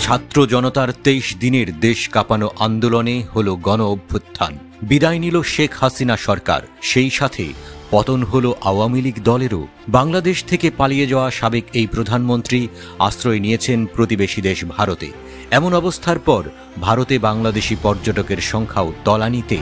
ছাত্র জনতার ২৩ দিনের দেশ কাঁপানো আন্দোলনে হলো গণ অভ্যুত্থান। বিদায় নিল শেখ হাসিনা সরকার, সেই সাথে পতন হলো আওয়ামী লীগ দলেরও। বাংলাদেশ থেকে পালিয়ে যাওয়া সাবেক এই প্রধানমন্ত্রী আশ্রয় নিয়েছেন প্রতিবেশী দেশ ভারতে। এমন অবস্থার পর ভারতে বাংলাদেশি পর্যটকের সংখ্যাও তলানিতে।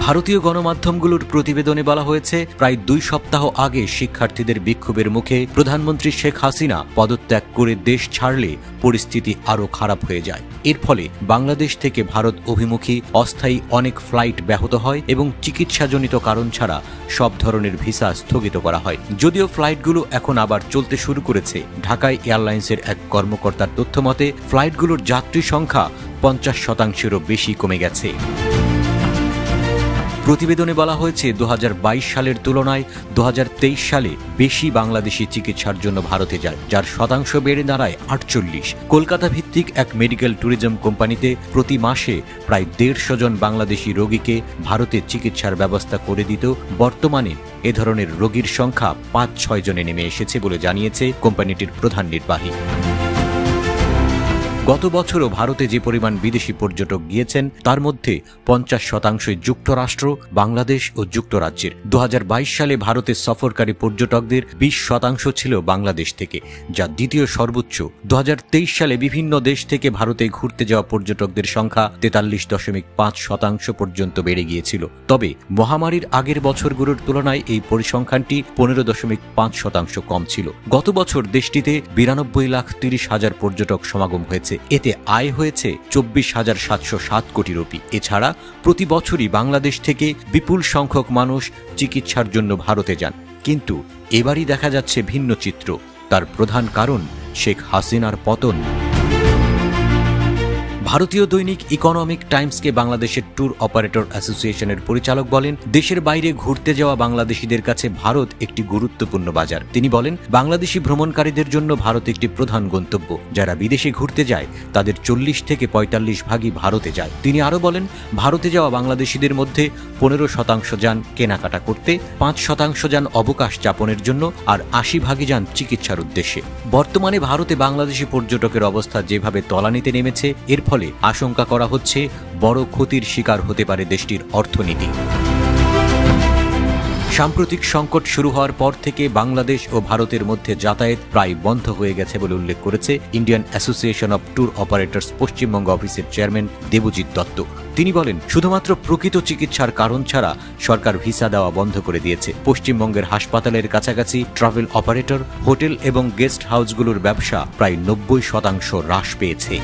ভারতীয় গণমাধ্যমগুলোর প্রতিবেদনে বলা হয়েছে, প্রায় ২ সপ্তাহ আগে শিক্ষার্থীদের বিক্ষোভের মুখে প্রধানমন্ত্রী শেখ হাসিনা পদত্যাগ করে দেশ ছাড়লে পরিস্থিতি আরও খারাপ হয়ে যায়। এর ফলে বাংলাদেশ থেকে ভারত অভিমুখী অস্থায়ী অনেক ফ্লাইট ব্যাহত হয় এবং চিকিৎসাজনিত কারণ ছাড়া সব ধরনের ভিসা স্থগিত করা হয়। যদিও ফ্লাইটগুলো এখন আবার চলতে শুরু করেছে। ঢাকায় এয়ারলাইন্সের এক কর্মকর্তার তথ্য মতে ফ্লাইটগুলোর যাত্রী সংখ্যা ৫০%-এরও বেশি কমে গেছে। প্রতিবেদনে বলা হয়েছে ২০২২ সালের তুলনায় ২০২৩ সালে বেশি বাংলাদেশি চিকিৎসার জন্য ভারতে যায়, যার শতাংশ বেড়ে দাঁড়ায় ৪৮। কলকাতা ভিত্তিক এক মেডিকেল ট্যুরিজম কোম্পানিতে প্রতি মাসে প্রায় ১৫০ জন বাংলাদেশি রোগীকে ভারতে চিকিৎসার ব্যবস্থা করে দিত। বর্তমানে এ ধরনের রোগীর সংখ্যা ৫-৬ জনে নেমে এসেছে বলে জানিয়েছে কোম্পানিটির প্রধান নির্বাহী। গত বছরও ভারতে যে পরিমাণ বিদেশি পর্যটক গিয়েছেন তার মধ্যে ৫০% যুক্তরাষ্ট্র, বাংলাদেশ ও যুক্তরাজ্যের। ২০২২ সালে ভারতের সফরকারী পর্যটকদের ২০% ছিল বাংলাদেশ থেকে, যা দ্বিতীয় সর্বোচ্চ। ২০২৩ সালে বিভিন্ন দেশ থেকে ভারতে ঘুরতে যাওয়া পর্যটকদের সংখ্যা ৪৩.৫% পর্যন্ত বেড়ে গিয়েছিল। তবে মহামারীর আগের বছরগুলোর তুলনায় এই পরিসংখ্যানটি ১৫.৫% কম ছিল। গত বছর দেশটিতে ৯২,৩০,০০০ পর্যটক সমাগম হয়েছে। এতে আয় হয়েছে ২৪,৭০৭ কোটি রুপি। এছাড়া প্রতি বছরই বাংলাদেশ থেকে বিপুল সংখ্যক মানুষ চিকিৎসার জন্য ভারতে যান। কিন্তু এবারই দেখা যাচ্ছে ভিন্ন চিত্র। তার প্রধান কারণ শেখ হাসিনার পতন। ভারতীয় দৈনিক ইকোনমিক টাইমসকে বাংলাদেশের ট্যুর অপারেটর অ্যাসোসিয়েশনের পরিচালক বলেন, দেশের বাইরে ঘুরতে যাওয়া বাংলাদেশিদের কাছে ভারত একটি গুরুত্বপূর্ণ বাজার। তিনি বলেন, বাংলাদেশি ভ্রমণকারীদের জন্য ভারত একটি প্রধান গন্তব্য। যারা বিদেশে ঘুরতে যায় তাদের ৪০-৪৫ ভাগই ভারতে যায়। তিনি আরও বলেন, ভারতে যাওয়া বাংলাদেশিদের মধ্যে ১৫% যান কেনাকাটা করতে, ৫% যান অবকাশ যাপনের জন্য, আর ৮০ ভাগই যান চিকিৎসার উদ্দেশ্যে। বর্তমানে ভারতে বাংলাদেশি পর্যটকের অবস্থা যেভাবে তলানিতে নেমেছে, এর ফলে আশঙ্কা করা হচ্ছে বড় ক্ষতির শিকার হতে পারে দেশটির অর্থনীতি। সাম্প্রতিক সংকট শুরু হওয়ার পর থেকে বাংলাদেশ ও ভারতের মধ্যে যাতায়াত প্রায় বন্ধ হয়ে গেছে বলে উল্লেখ করেছে Indian association of tour operators Paschimbanga অফিসের চেয়ারম্যান দেবজিৎ দত্ত। তিনি বলেন, শুধুমাত্র প্রকৃত চিকিৎসার কারণ ছাড়া সরকার ভিসা দেওয়া বন্ধ করে দিয়েছে। পশ্চিমবঙ্গের হাসপাতালের কাছাকাছি ট্রাভেল অপারেটর, হোটেল এবং গেস্ট হাউসগুলোর ব্যবসা প্রায় ৯০% হ্রাস পেয়েছে।